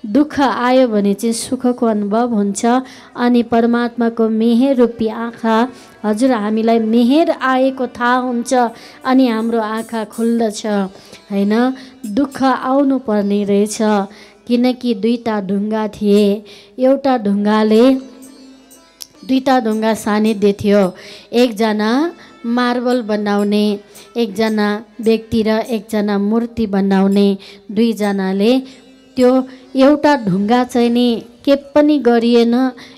दुःख आयो भने चाहिँ सुखको अनुभव हुन्छ। अनि परमात्माको मेहेर रूपी आँखा, हजुर हामीलाई मेहेर आएको थाहा हुन्छ अनि हाम्रो आँखा खुल्दछ हैन। दुःख आउनु पर्ने रहेछ किनकि दुईटा ढुङ्गा थिए। एउटा ढुङ्गाले दुईटा ढुङ्गा सानिध्य थियो। एकजना मार्बल बनाउने, एकजना व्यक्ति र एकजना मूर्ति बनाउने, दुईजनाले त्यो एउटा ढुङ्गा चाहिँ नि के पनि गरिएन।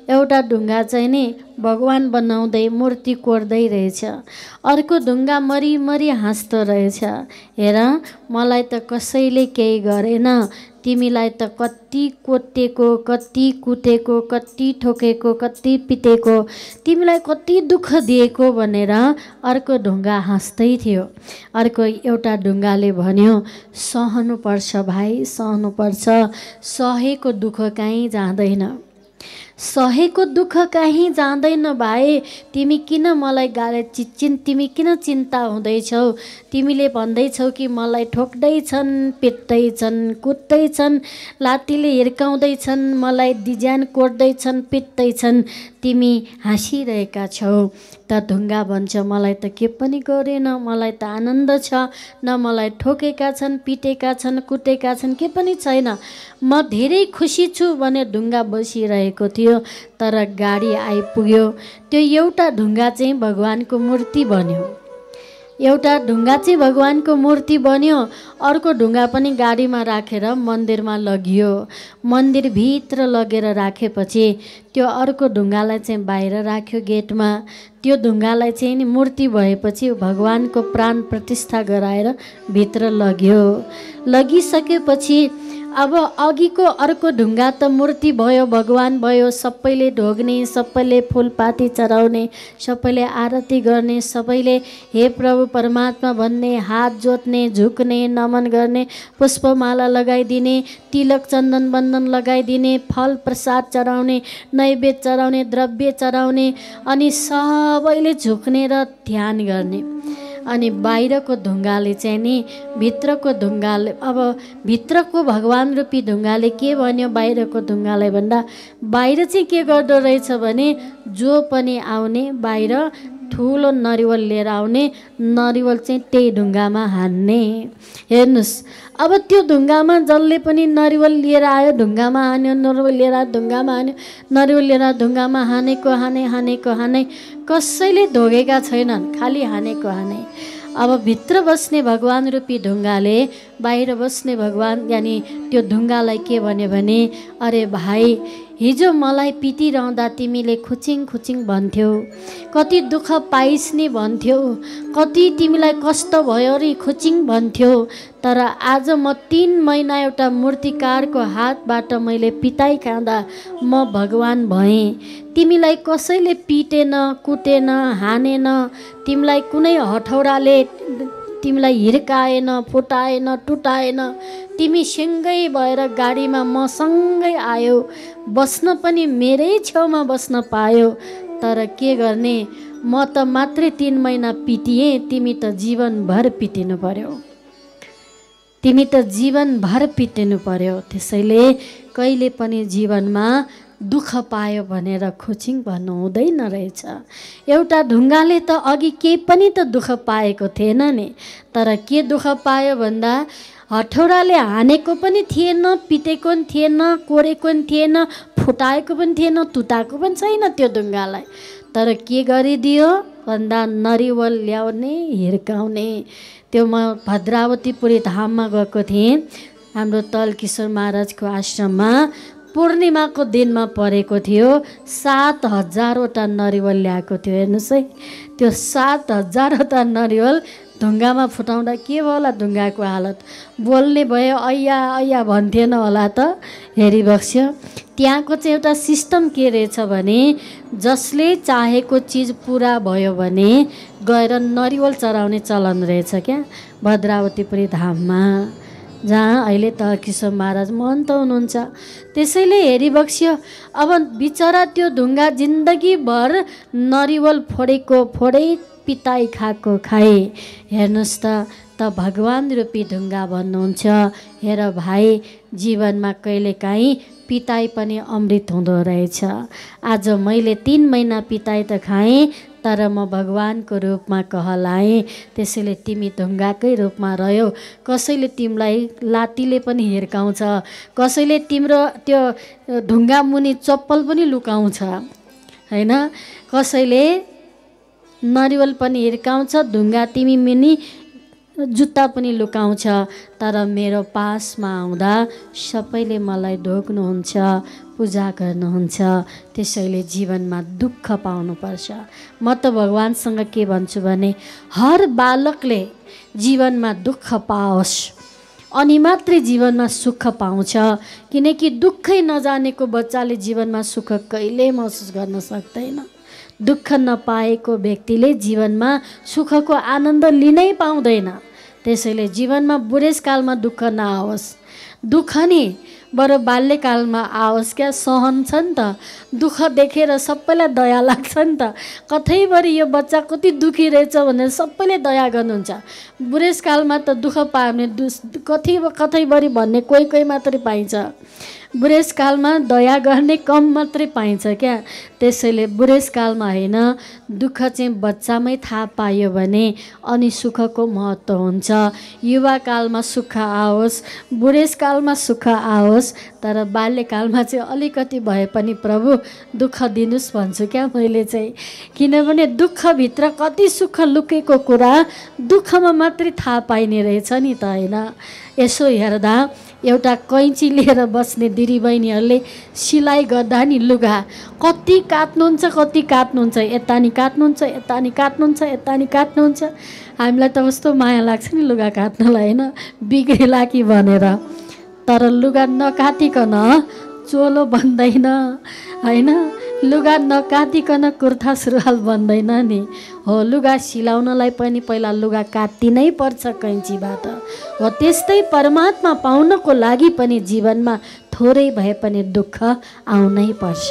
एउटा ढुङ्गा चाहिँ नि भगवान बनाउँदै मूर्ति कोर्दै रहेछ, अर्को ढुङ्गा मरिमरि हाँस्दो रहेछ। हेर मलाई त कसैले केही गरेन, तिमीलाई त कति कोटेको, कति कुटेको, कति ठोकेको, कति पिटेको, तिमीलाई कति दुःख दिएको भनेर अर्को ढुङ्गा हाँस्दै थियो। अर्को एउटा ढुङ्गाले भन्यो सहनुपर्छ भाइ, सहनुपर्छ, सहेको दुःख कहीँ जाँदैन, सहेको दुःख कहीँ जाँदैन भाइ। तिमी किन मलाई गाली तिमी किन चिन्ता हुँदैछौ? तिमीले भन्दैछौ कि मलाई ठोक्दैछन्, पिट्दैछन्, कुट्दैछन्, लात्तीले हिर्काउँदैछन्, मलाई डिजाइन कोर्दैछन्, पिट्दैछन्, तिमी हाँसिरहेका छौ। त ढुङ्गा भन्छ मलाई त के पनि गरेन, मलाई त आनन्द छ, न मलाई ठोकेका छन्, पिटेका छन्, कुटेका छन्, के पनि छैन, म धेरै खुसी छु भने ढुङ्गा बसिरहेको थियो। तर गाडी आइपुग्यो, त्यो एउटा ढुङ्गा चाहिँ भगवानको मूर्ति बन्यो। एउटा ढुङ्गा चाहिँ भगवानको मूर्ति बन्यो, अर्को ढुङ्गा पनि गाडीमा राखेर मन्दिरमा लगियो। मन्दिरभित्र लगेर राखेपछि त्यो अर्को ढुङ्गालाई चाहिँ बाहिर राख्यो गेटमा। त्यो ढुङ्गालाई चाहिँ नि मूर्ति भएपछि भगवानको प्राण प्रतिष्ठा गराएर भित्र लग्यो। लगिसकेपछि अब अघिको अर्को ढुङ्गा त मूर्ति भयो, भगवान भयो, सबैले ढोग्ने, सबैले फुलपाती चढाउने, सबैले आरती गर्ने, सबैले हे प्रभु परमात्मा भन्ने, हात जोत्ने, झुक्ने, नमन गर्ने, पुष्पमाला लगाइदिने, तिलक चन्दन बन्दन लगाइदिने, फल प्रसाद चढाउने, नैवेद्य चढाउने, द्रव्य चढाउने, अनि सबैले झुक्ने र ध्यान गर्ने। अनि बाहिरको ढुङ्गाले चाहिँ नि भित्रको ढुङ्गाले, अब भित्रको भगवान रूपी ढुङ्गाले के भन्यो बाहिरको ढुङ्गालाई भन्दा, बाहिर चाहिँ के गर्दो रहेछ भने जो पनि आउने बाहिर ठुलो नरिवल लिएर आउने, नरिवल चाहिँ त्यही ढुङ्गामा हान्ने। हेर्नुहोस् अब त्यो ढुङ्गामा जसले पनि नरिवल लिएर आयो ढुङ्गामा हान्यो, नरिवल लिएर आयो ढुङ्गामा हान्यो, नरिवल लिएर ढुङ्गामा हानेको हाने, हानेको हाने, कसैले ढोगेका छैनन्, खालि हानेको हाने। अब भित्र बस्ने भगवान रूपी ढुङ्गाले बाहिर बस्ने भगवान यानि त्यो ढुङ्गालाई के भन्यो भने, अरे भाइ हिजो मलाई पिटिरहँदा तिमीले खुचिङ खुचिङ भन्थ्यौ, कति दुःख पाइस् नि भन्थ्यौ, कति तिमीलाई कष्ट भयो रे खुचिङ भन्थ्यौ, तर आज म 3 महिना एउटा मूर्तिकारको हातबाट मैले पिटाइ खाँदा म भगवान भएँ। तिमीलाई कसैले पिटेन, कुटेन, हानेन, तिमीलाई कुनै हठौडाले तिमीलाई हिर्काएन, फुटाएन, टुटाएन, तिमी सँगै भएर गाडीमा मसँगै आयो, बस्न पनि मेरै छेउमा बस्न पायो। तर के गर्ने, म त मात्रै 3 महिना पिटिएँ, तिमी त जीवनभर पिटिनु पर्यो, तिमी त जीवनभर पिटिनु पर्यो। त्यसैले कहिले पनि जीवनमा दुःख पायो भनेर खुचिङ भन्नु हुँदैन रहेछ। एउटा ढुङ्गाले त अघि केही पनि त दुःख पाएको थिएन नि, तर के दुःख पायो भन्दा हठौडाले हानेको पनि थिएन, पिटेको पनि थिएन, कोरेको पनि थिएन, फुटाएको पनि थिएन, तुताएको पनि छैन त्यो ढुङ्गालाई। तर के गरिदियो भन्दा नरिवल ल्याउने, हिर्काउने। त्यो म भद्रावतीपुरी धाममा गएको थिएँ, हाम्रो तलकिशोर महाराजको आश्रममा पूर्णिमाको दिनमा परेको थियो। 7000वटा नरिवल ल्याएको थियो। हेर्नुहोस् है, त्यो 7000वटा नरिवल ढुङ्गामा फुटाउँदा के भयो होला ढुङ्गाको हालत, बोल्ने भयो ऐया ऐया भन्थेन होला त। हेरिबक्स्यो त्यहाँको चाहिँ एउटा सिस्टम के रहेछ भने, जसले चाहेको चिज पुरा भयो भने गएर नरिवल चढाउने चलन रहेछ क्या भद्रावतीपुरी धाममा, जहाँ अहिले तलकिशोर महाराज महन्त हुनुहुन्छ। त्यसैले हेरिबक्स्यो अब बिचरा त्यो ढुङ्गा जिन्दगीभर नरिवल फोडेको फोडै पिताई खाएको खाए। हेर्नुहोस् त भगवान रूपी ढुङ्गा भन्नुहुन्छ। हेर भाइ, जीवनमा कहिलेकाहीँ पिताई पनि अमृत हुँदो रहेछ। आज मैले 3 महिना पिताई त खाएँ, तर म भगवानको रूपमा कहलाएँ। त्यसैले तिमी ढुङ्गाकै रूपमा रह्यौ। कसैले तिमीलाई लात्तीले पनि हिर्काउँछ, कसैले तिम्रो त्यो ढुङ्गा मुनि चप्पल पनि लुकाउँछ हैन, कसैले नरिवल पनि हिर्काउँछ, ढुङ्गा तिमी मुनि जुत्ता पनि लुकाउँछ। तर मेरो पासमा आउँदा सबैले मलाई ढोक्नुहुन्छ, पूजा गर्नुहुन्छ। त्यसैले जीवनमा दुःख पाउनुपर्छ। म त भगवानसँग के भन्छु भने हर बालकले जीवनमा दुःख पाओस्, अनि मात्रै जीवनमा सुख पाउँछ। किनकि दुःखै नजानेको बच्चाले जीवनमा सुख कहिल्यै महसुस गर्न सक्दैन। दुःख नपाएको व्यक्तिले जीवनमा सुखको आनन्द लिनै पाउँदैन। त्यसैले जीवनमा बुढेसकालमा दुःख नआओस्। दुःख नि बरु बाल्यकालमा आओस् क्या, सहन्छ नि त। दुःख देखेर सबैलाई दया लाग्छ नि त। कतैभरि यो बच्चा कति दुखी रहेछ भनेर सबैले दया गर्नुहुन्छ। बुढेसकालमा त दुःख पायो भने कतैभरि भन्ने कोही मात्रै पाइन्छ। बुढेसकालमा दया गर्ने कम मात्रै पाइन्छ क्या। त्यसैले बुढेसकालमा होइन, दुःख चाहिँ बच्चामै थाहा पायो भने अनि सुखको महत्त्व हुन्छ। युवाकालमा सुख आओस्, बुढेसकालमा सुख आओस्, तर बाल्यकालमा चाहिँ अलिकति भए पनि प्रभु दुःख दिनुस् भन्छु क्या मैले चाहिँ। किनभने दुःखभित्र कति सुख लुकेको कुरा दुःखमा मात्रै थाहा पाइने रहेछ नि त होइन। यसो हेर्दा एउटा कैँची लिएर बस्ने दिदीबहिनीहरूले सिलाइ गर्दा नि लुगा कति काट्नुहुन्छ, यता नि काट्नुहुन्छ, यता नि काट्नुहुन्छ, यता नि काट्नुहुन्छ। हामीलाई त कस्तो माया लाग्छ नि लुगा काट्नलाई होइन, बिग्रेला कि भनेर। तर लुगा नकाटिकन चोलो बन्दैन होइन, लुगा नकाटिकन कुर्ता सुरुवाल बन्दैन नि। हो, लुगा सिलाउनलाई पनि पहिला लुगा काटिनै पर्छ कैँचीबाट। हो, त्यस्तै परमात्मा पाउनको लागि पनि जीवनमा थोरै भए पनि दुःख आउनै पर्छ।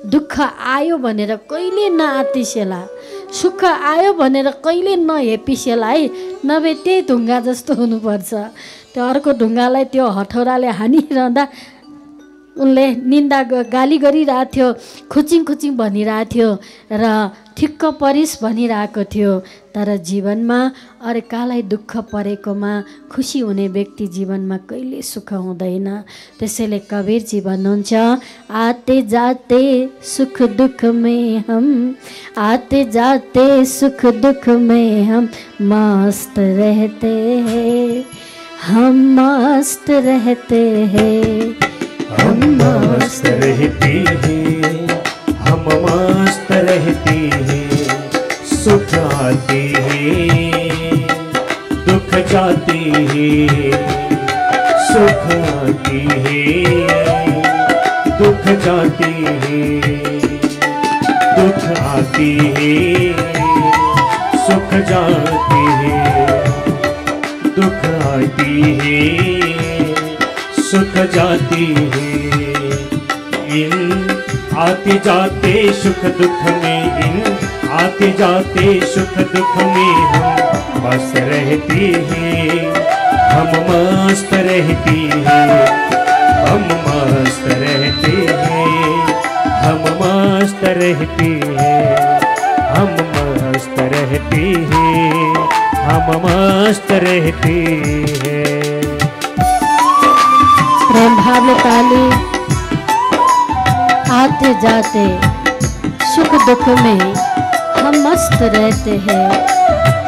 दुःख आयो भनेर कहिले नआतिसेला, सुख आयो भनेर कहिले नहेपिसेला है। नभए त्यही ढुङ्गा जस्तो हुनुपर्छ। त्यो अर्को ढुङ्गालाई त्यो हथौराले हानिरहँदा उनले निन्दा गाली गरिरहेको थियो, खुचिङ भनिरहेको थियो र ठिक्क परिस भनिरहेको थियो। तर जीवनमा अर्कालाई दुःख परेकोमा खुसी हुने व्यक्ति जीवनमा कहिले सुख हुँदैन। त्यसैले कबीरजी भन्नुहुन्छ, आते जाते सुख दुख में हम, आते जाते सुख दुख में हम मस्त रहते हैं, हम मस्त रहते हैं, हम मस्त रहते हैं, हम मस्त रहते हैं। सुख आते हैं, दुख जाते हैं, सुख आते हैं, दुख जाते हैं, दुख आते हैं, सुख जाते हैं, दुख आते हैं, सुख जाती है। इन आते जाते सुख दुख में, इन आते जाते सुख दुख में हम मस्त रहते हैं, हम मस्त रहते हैं, हम मस्त रहते हैं, हम मस्त रहते हैं, हम मस्त रहते हैं, हम मस्त रहते हैं। प्रेम भाव ताली। आते जाते सुख दुख में हम मस्त रहते हैं।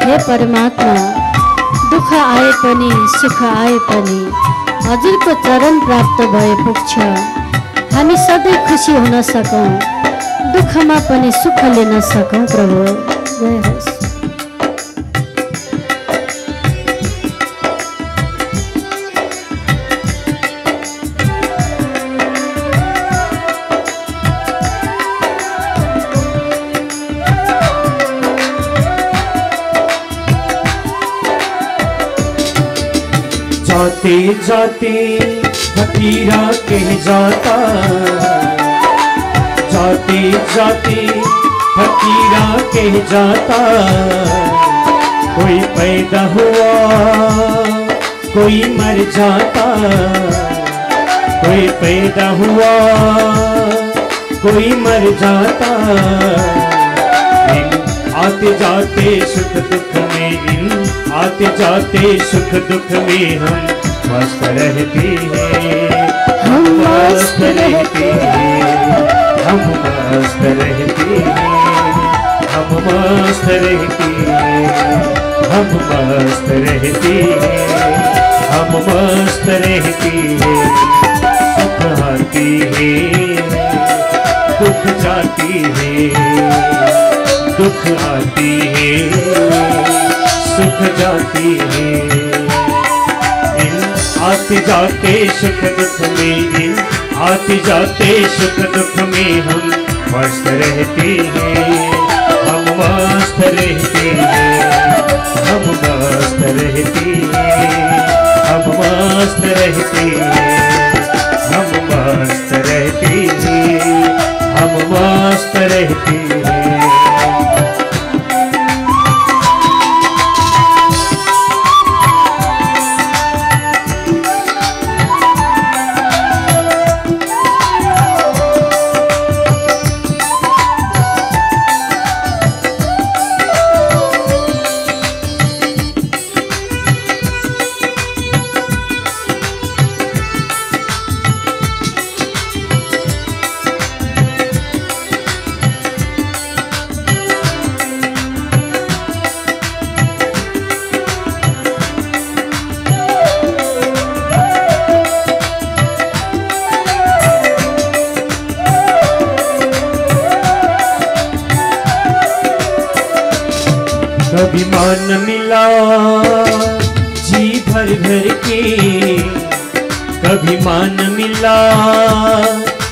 हे परमात्मा, दुख आए पनि सुख आए पनि हजुरको चरण प्राप्त भए पुग्छ। हामी सधैँ खुसी हुन सकौँ, दुःखमा पनि सुख लिन सकौँ प्रभु। जय होस्। जाते जाते फकीरा कह जाता, जाते जाते फकीरा कह जाता, कोई पैदा हुआ कोई मर जाता, कोई पैदा हुआ कोई मर जाता। इन आते जाते सुख दुख में, इन आते जाते सुख दुख में हम मस्त रहते हैं, हम मस्त रहते हैं, हम मस्त रहते हैं, हम मस्त रहते हैं, हम मस्त रहते हैं, हम मस्त रहते हैं। सुख आती है दुख जाती है, दुख आती है सुख जाती है। इन आते जाते सुख दुख में, इन आते जाते सुख दुख में हम मस्त रहते हैं, हम मस्त रहते हैं, हम मस्त रहते हैं, हम मस्त रहते हैं, हम मस्त रहते हैं, हम मस्त रहते हैं। कभी मान मिला जी भर भर के, कभी मान मिला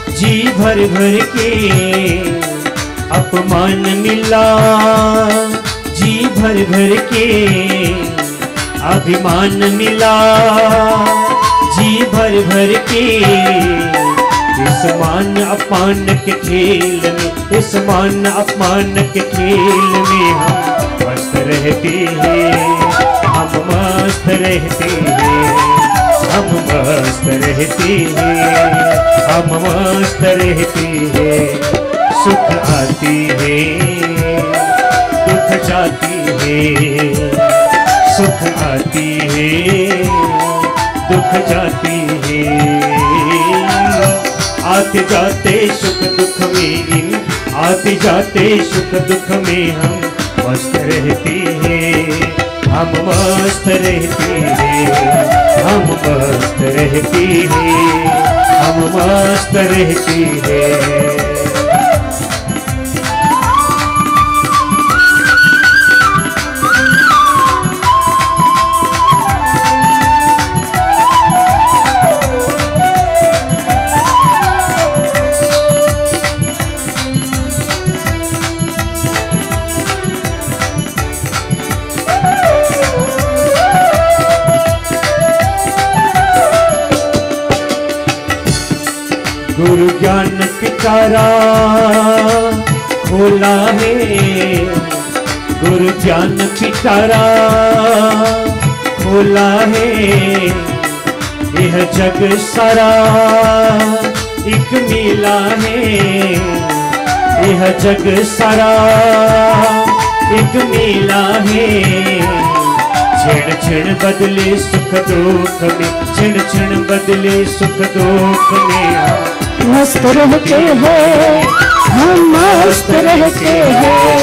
जी भर भर के, अपमान मिला जी भर भर के, अभिमान मिला जी भर भर के। इस मान अपमान के खेल में, इस मान अपमान के खेल में हम मस्त रहते हैं, हम मस्त रहते हैं, हम मस्त रहते हैं, हम मस्त रहते हैं। सुख आती है दुख जाती है, सुख आती है दुख जाती है। आते जाते सुख दुख में, इन आते जाते सुख दुख में हम मस्त रहते हैं, हम मस्त रहते हैं, हम मस्त रहते हैं, हम मस्त रहते हैं। गुरु ज्ञान पिटारा खोला है, गुरु ज्ञान पिटारा खोला है। यह जग सारा एक मेला है, यह जग सारा एक मेला है। क्षण क्षण बदले सुख दुख में, क्षण क्षण बदले सुख दुख में मस्त रहते हैं, हम मस्त रहते हैं,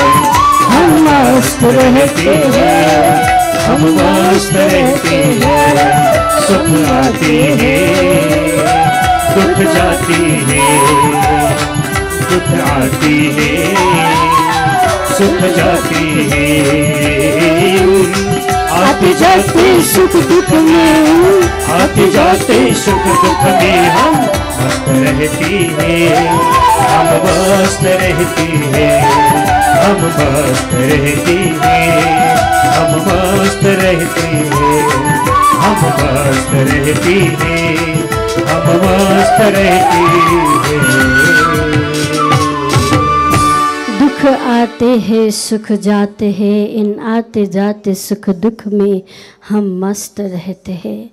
हम मस्त रहते हैं, हम मस्त रहते हैं। सुख आती है दुख जाती है, दुख आती है सुख जाती है। आते जाते सुख दुख में, आते जाते सुख दुख में हम मस्त रहती है, हम मस्त रहती है, हम मस्त रहती है, हम मस्त रहती है, हम मस्त रहती है, हम मस्त रहती है। दुख आते हैं सुख जाते हैं, इन आते जाते सुख दुख में हम मस्त रहते हैं।